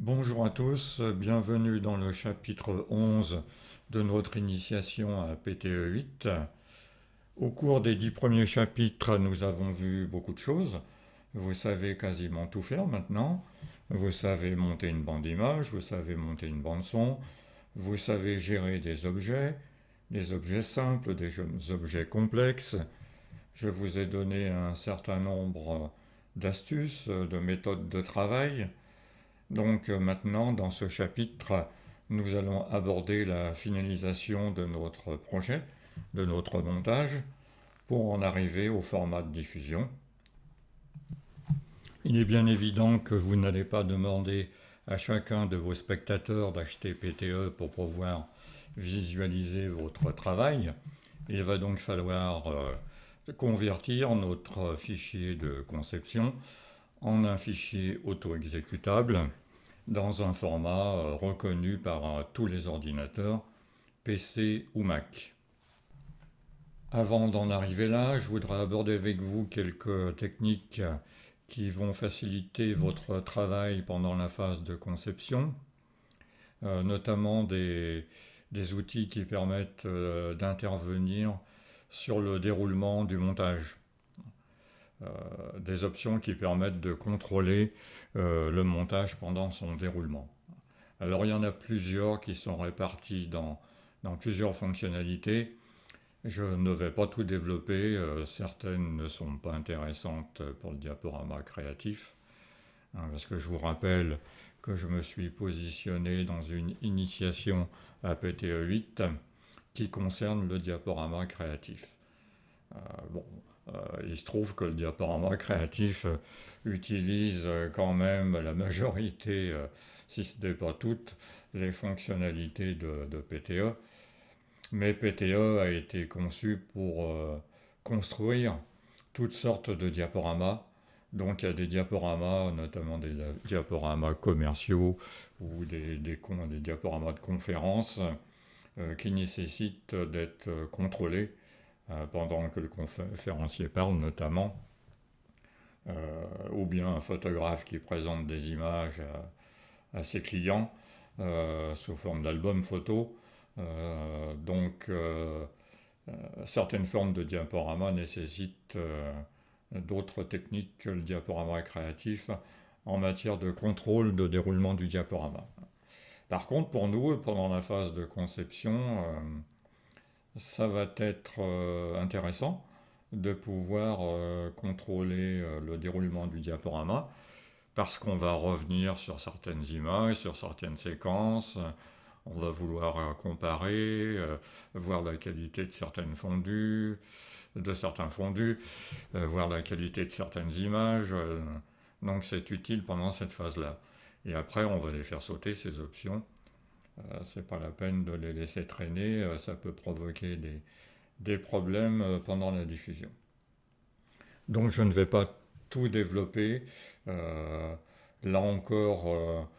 Bonjour à tous, bienvenue dans le chapitre 11 de notre initiation à PTE 8. Au cours des 10 premiers chapitres, nous avons vu beaucoup de choses. Vous savez quasiment tout faire maintenant. Vous savez monter une bande image, vous savez monter une bande son, vous savez gérer des objets simples, des objets complexes. Je vous ai donné un certain nombre d'astuces, de méthodes de travail. Donc maintenant, dans ce chapitre, nous allons aborder la finalisation de notre projet, de notre montage, pour en arriver au format de diffusion. Il est bien évident que vous n'allez pas demander à chacun de vos spectateurs d'acheter PTE pour pouvoir visualiser votre travail. Il va donc falloir convertir notre fichier de conception en un fichier auto-exécutable dans un format reconnu par tous les ordinateurs, PC ou Mac. Avant d'en arriver là, je voudrais aborder avec vous quelques techniques qui vont faciliter votre travail pendant la phase de conception, notamment des outils qui permettent d'intervenir sur le déroulement du montage. Des options qui permettent de contrôler le montage pendant son déroulement. Alors il y en a plusieurs qui sont répartis dans plusieurs fonctionnalités. Je ne vais pas tout développer, certaines ne sont pas intéressantes pour le diaporama créatif, hein, parce que je vous rappelle que je me suis positionné dans une initiation à PTE 8 qui concerne le diaporama créatif. Il se trouve que le diaporama créatif utilise quand même la majorité, si ce n'est pas toutes, les fonctionnalités de PTE. Mais PTE a été conçu pour construire toutes sortes de diaporamas. Donc il y a des diaporamas, notamment des diaporamas commerciaux ou des diaporamas de conférences qui nécessitent d'être contrôlés pendant que le conférencier parle notamment, ou bien un photographe qui présente des images à ses clients sous forme d'album photo. Certaines formes de diaporama nécessitent d'autres techniques que le diaporama créatif en matière de contrôle de déroulement du diaporama. Par contre, pour nous, pendant la phase de conception, ça va être intéressant de pouvoir contrôler le déroulement du diaporama parce qu'on va revenir sur certaines images, sur certaines séquences. On va vouloir comparer, voir la qualité de certains fondus, voir la qualité de certaines images. Donc c'est utile pendant cette phase-là. Et après, on va les faire sauter, ces options. C'est pas la peine de les laisser traîner, ça peut provoquer des problèmes pendant la diffusion. Donc je ne vais pas tout développer. Là encore,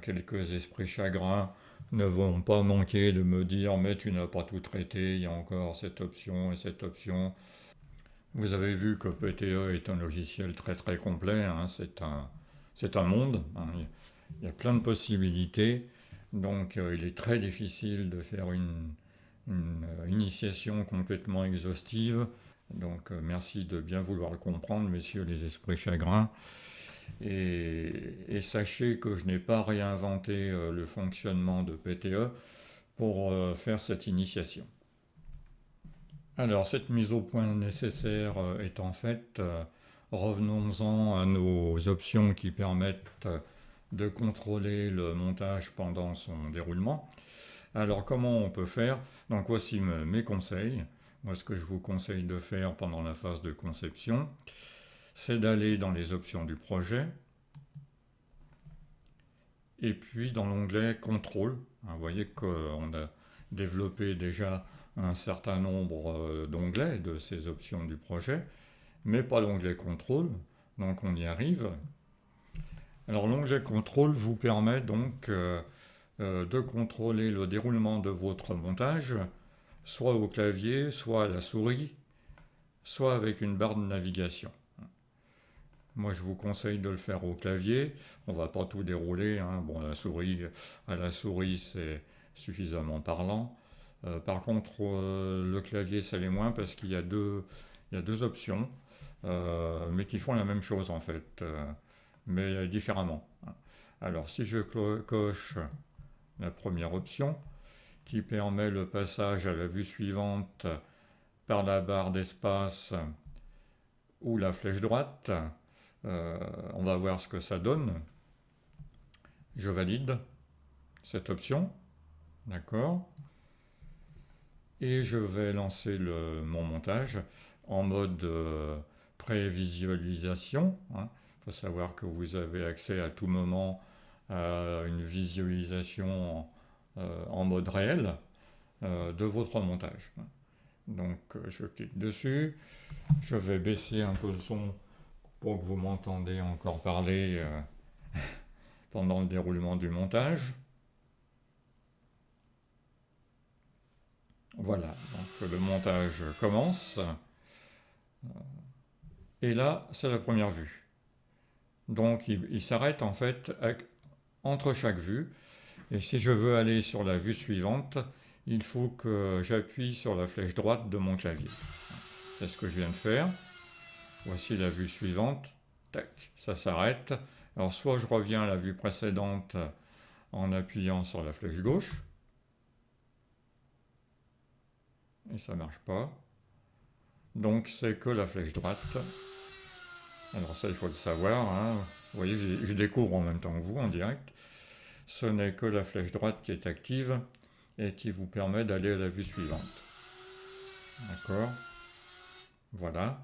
quelques esprits chagrins ne vont pas manquer de me dire mais tu n'as pas tout traité, il y a encore cette option et cette option. Vous avez vu que PTE est un logiciel très très complet, hein, c'est un monde, hein, il y a plein de possibilités, donc il est très difficile de faire une initiation complètement exhaustive. Donc merci de bien vouloir le comprendre, messieurs les esprits chagrins. Et sachez que je n'ai pas réinventé le fonctionnement de PTE pour faire cette initiation. Alors cette mise au point nécessaire étant faite, revenons-en à nos options qui permettent de contrôler le montage pendant son déroulement. Alors comment on peut faire? Donc voici mes conseils. Moi ce que je vous conseille de faire pendant la phase de conception, c'est d'aller dans les options du projet, et puis dans l'onglet Contrôle. Vous voyez qu'on a développé déjà un certain nombre d'onglets de ces options du projet, mais pas l'onglet Contrôle, donc on y arrive. Alors l'onglet Contrôle vous permet donc de contrôler le déroulement de votre montage, soit au clavier, soit à la souris, soit avec une barre de navigation. Moi, je vous conseille de le faire au clavier. On va pas tout dérouler, hein. Bon, à la souris, c'est suffisamment parlant. Par contre, le clavier, ça l'est moins parce il y a deux options, mais qui font la même chose en fait, mais différemment. Alors, si je coche la première option, qui permet le passage à la vue suivante par la barre d'espace ou la flèche droite, on va voir ce que ça donne. Je valide cette option, d'accord. Et je vais lancer mon montage en mode prévisualisation, hein. Il faut savoir que vous avez accès à tout moment à une visualisation en mode réel de votre montage. Donc je clique dessus, je vais baisser un peu le son pour que vous m'entendez encore parler pendant le déroulement du montage. Voilà, donc le montage commence. Et là, c'est la première vue. Donc il s'arrête en fait entre chaque vue. Et si je veux aller sur la vue suivante, il faut que j'appuie sur la flèche droite de mon clavier. C'est ce que je viens de faire. Voici la vue suivante. Tac, ça s'arrête. Alors soit je reviens à la vue précédente en appuyant sur la flèche gauche. Et ça ne marche pas. Donc c'est que la flèche droite. Alors ça, il faut le savoir, hein. Vous voyez, je découvre en même temps que vous, en direct. Ce n'est que la flèche droite qui est active et qui vous permet d'aller à la vue suivante. D'accord. Voilà.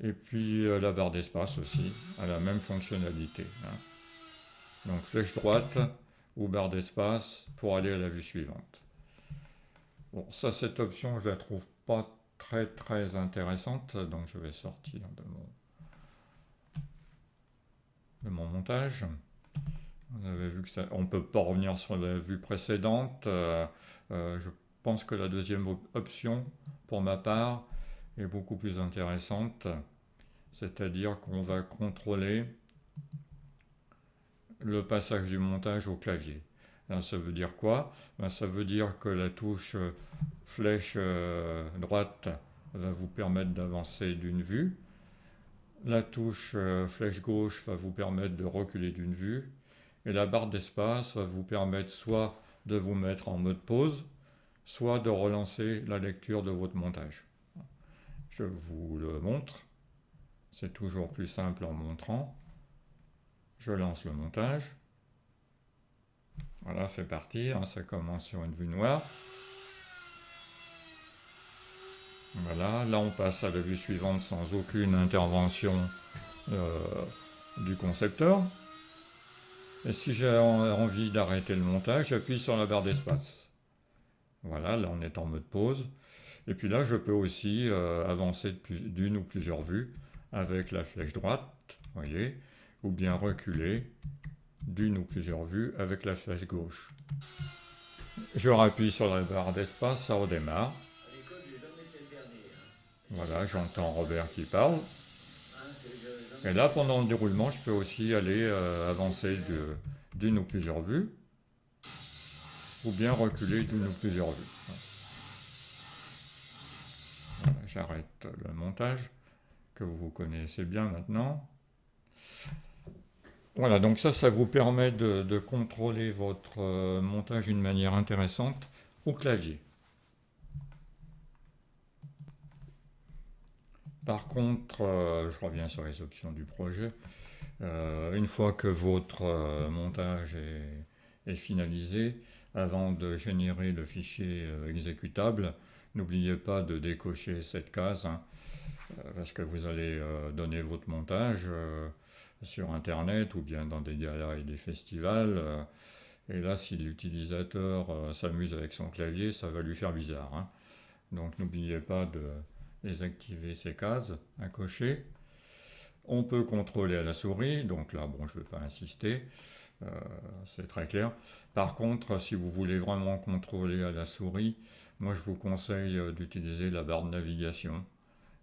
Et puis la barre d'espace aussi a la même fonctionnalité, hein. Donc flèche droite ou barre d'espace pour aller à la vue suivante. Bon, ça, cette option, je la trouve pas très intéressante, donc je vais sortir de mon montage. Vous avez vu que on ne peut pas revenir sur la vue précédente. Je pense que la deuxième option, pour ma part, est beaucoup plus intéressante. C'est-à-dire qu'on va contrôler le passage du montage au clavier. Là, ça veut dire quoi? Ça veut dire que la touche flèche droite va vous permettre d'avancer d'une vue. La touche flèche gauche va vous permettre de reculer d'une vue. Et la barre d'espace va vous permettre soit de vous mettre en mode pause, soit de relancer la lecture de votre montage. Je vous le montre. C'est toujours plus simple en montrant. Je lance le montage. Voilà, c'est parti, hein, ça commence sur une vue noire. Voilà, là on passe à la vue suivante sans aucune intervention du concepteur. Et si j'ai envie d'arrêter le montage, j'appuie sur la barre d'espace. Voilà, là on est en mode pause. Et puis là, je peux aussi avancer d'une ou plusieurs vues avec la flèche droite, voyez, ou bien reculer d'une ou plusieurs vues avec la flèche gauche. Je rappuie sur la barre d'espace, ça redémarre. Voilà, j'entends Robert qui parle. Et là, pendant le déroulement, je peux aussi aller avancer d'une ou plusieurs vues, ou bien reculer d'une ou plusieurs vues. Voilà, j'arrête le montage, que vous connaissez bien maintenant. Voilà, donc ça vous permet de contrôler votre montage d'une manière intéressante au clavier. Par contre, je reviens sur les options du projet. Une fois que votre montage est finalisé, avant de générer le fichier exécutable, n'oubliez pas de décocher cette case, hein, parce que vous allez donner votre montage sur Internet ou bien dans des galas et des festivals. Et là, si l'utilisateur s'amuse avec son clavier, ça va lui faire bizarre, hein. Donc n'oubliez pas de désactiver ces cases à cocher. On peut contrôler à la souris, donc là, bon, je ne vais pas insister, c'est très clair. Par contre, si vous voulez vraiment contrôler à la souris, moi je vous conseille d'utiliser la barre de navigation.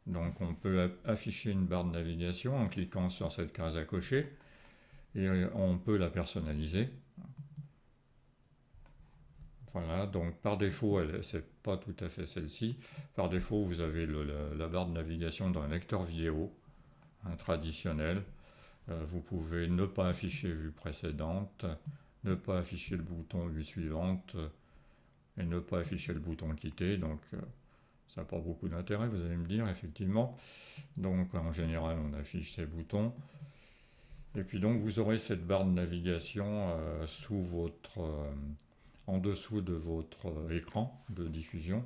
Donc on peut afficher une barre de navigation en cliquant sur cette case à cocher et on peut la personnaliser. Voilà, donc par défaut, c'est pas tout à fait celle-ci. Par défaut, vous avez la barre de navigation d'un lecteur vidéo, un traditionnel. Vous pouvez ne pas afficher vue précédente, ne pas afficher le bouton vue suivante et ne pas afficher le bouton quitter. Donc ça n'a pas beaucoup d'intérêt, vous allez me dire, effectivement. Donc en général, on affiche ces boutons. Et puis donc vous aurez cette barre de navigation en dessous de votre écran de diffusion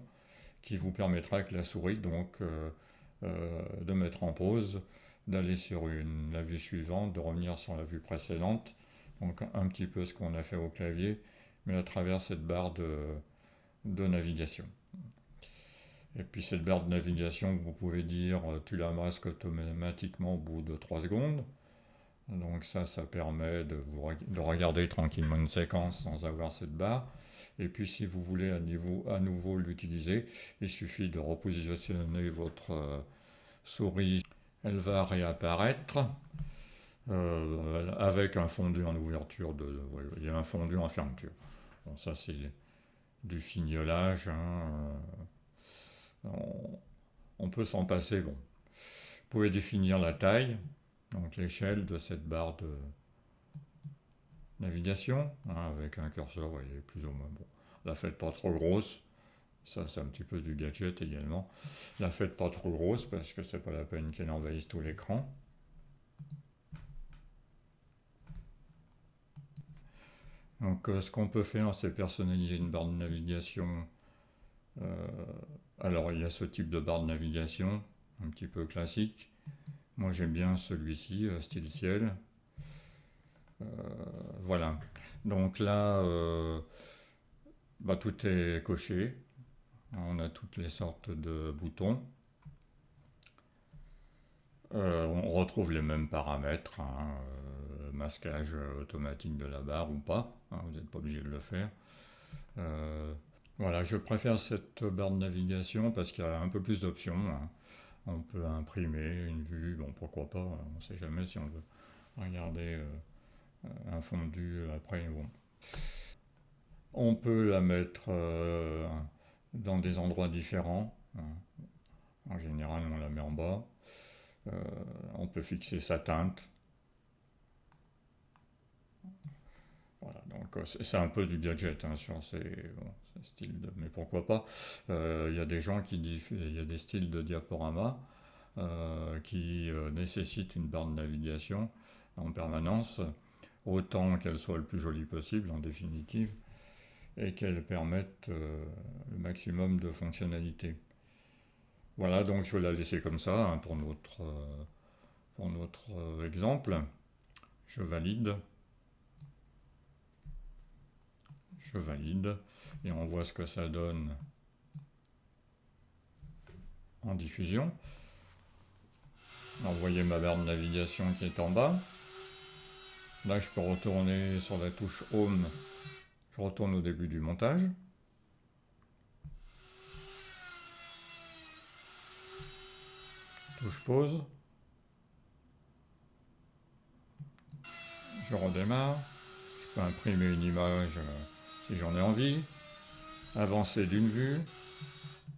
qui vous permettra avec la souris donc de mettre en pause, d'aller sur la vue suivante, de revenir sur la vue précédente. Donc un petit peu ce qu'on a fait au clavier, mais à travers cette barre de navigation. Et puis cette barre de navigation, vous pouvez dire tu la masques automatiquement au bout de 3 secondes. Donc ça permet de regarder tranquillement une séquence sans avoir cette barre. Et puis si vous voulez à nouveau l'utiliser, il suffit de repositionner votre souris. Elle va réapparaître avec un fondu en ouverture. Il y a un fondu en fermeture. Bon, ça c'est du fignolage. On peut s'en passer. Bon. Vous pouvez définir la taille. Donc l'échelle de cette barre de navigation, avec un curseur, vous voyez, plus ou moins. Bon, la faites pas trop grosse, ça c'est un petit peu du gadget également. La faites pas trop grosse parce que c'est pas la peine qu'elle envahisse tout l'écran. Donc ce qu'on peut faire, c'est personnaliser une barre de navigation. Alors il y a ce type de barre de navigation, un petit peu classique. Moi j'aime bien celui-ci, style ciel. Voilà. Donc là, tout est coché. On a toutes les sortes de boutons. On retrouve les mêmes paramètres, masquage automatique de la barre ou pas. Vous n'êtes pas obligé de le faire. Voilà, je préfère cette barre de navigation parce qu'il y a un peu plus d'options. On peut imprimer une vue, bon pourquoi pas, on ne sait jamais si on veut regarder un fondu après. Bon. On peut la mettre dans des endroits différents. En général, on la met en bas. On peut fixer sa teinte. Voilà, donc c'est un peu du gadget sur ces styles mais pourquoi pas. Il y a des gens il y a des styles de diaporama qui nécessitent une barre de navigation en permanence, autant qu'elle soit le plus jolie possible en définitive, et qu'elle permette le maximum de fonctionnalités. Voilà, donc je vais la laisser comme ça pour notre exemple. Je valide. Je valide et on voit ce que ça donne en diffusion. Alors, vous voyez ma barre de navigation qui est en bas. Là, je peux retourner sur la touche Home. Je retourne au début du montage. Touche pause. Je redémarre. Je peux imprimer une image si j'en ai envie. Avancer d'une vue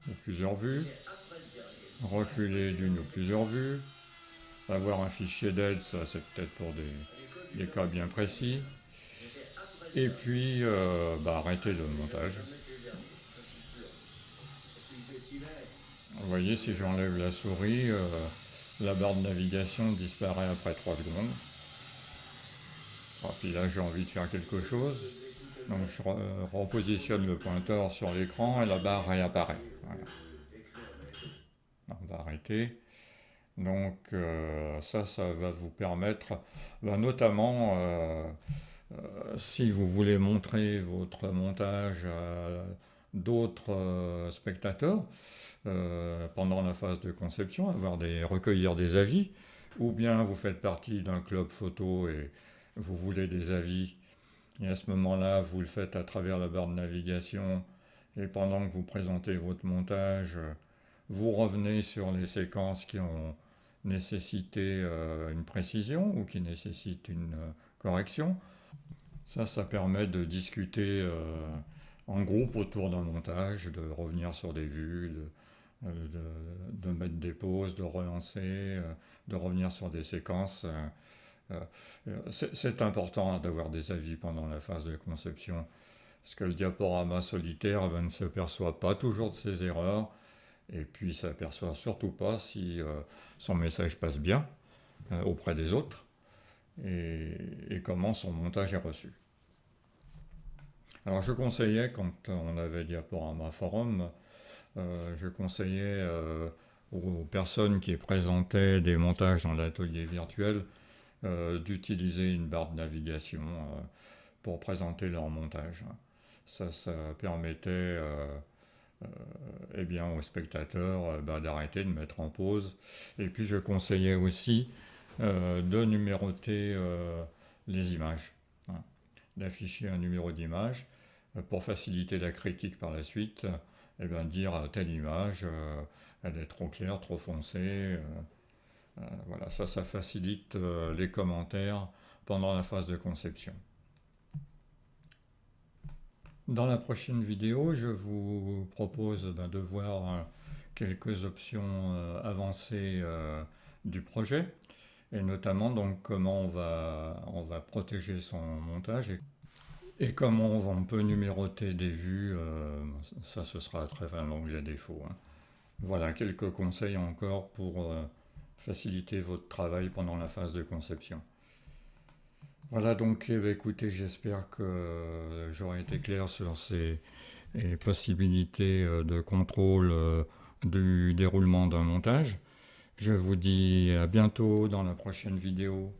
ou plusieurs vues. Reculer d'une ou plusieurs vues. Avoir un fichier d'aide, ça c'est peut-être pour des cas bien précis. Et puis arrêter le montage. Vous voyez, si j'enlève la souris, la barre de navigation disparaît après 3 secondes. Puis là j'ai envie de faire quelque chose. Donc je repositionne le pointeur sur l'écran et la barre réapparaît. Voilà. On va arrêter. Donc ça va vous permettre, notamment si vous voulez montrer votre montage à d'autres spectateurs pendant la phase de conception, recueillir des avis, ou bien vous faites partie d'un club photo et vous voulez des avis, et à ce moment-là vous le faites à travers la barre de navigation, et pendant que vous présentez votre montage, vous revenez sur les séquences qui ont nécessité une précision ou qui nécessitent une correction. Ça permet de discuter en groupe autour d'un montage, de revenir sur des vues, de mettre des pauses, de relancer, de revenir sur des séquences. C'est important d'avoir des avis pendant la phase de conception, parce que le diaporama solitaire ne s'aperçoit pas toujours de ses erreurs, et puis il ne s'aperçoit surtout pas si son message passe bien auprès des autres, et comment son montage est reçu. Alors je conseillais, quand on avait Diaporama Forum, je conseillais aux personnes qui présentaient des montages dans l'atelier virtuel d'utiliser une barre de navigation pour présenter leur montage. Ça permettait eh bien, aux spectateurs d'arrêter, de mettre en pause. Et puis je conseillais aussi de numéroter les images, hein, d'afficher un numéro d'image pour faciliter la critique par la suite. Eh bien, dire telle image, elle est trop claire, trop foncée. Voilà, ça facilite les commentaires pendant la phase de conception. Dans la prochaine vidéo, je vous propose de voir quelques options avancées du projet, et notamment donc comment on va protéger son montage et comment on peut numéroter des vues. Ça, ce sera à travers l'onglet défaut, hein. Voilà quelques conseils encore pour faciliter votre travail pendant la phase de conception. Voilà donc, écoutez, j'espère que j'aurai été clair sur ces possibilités de contrôle du déroulement d'un montage. Je vous dis à bientôt dans la prochaine vidéo.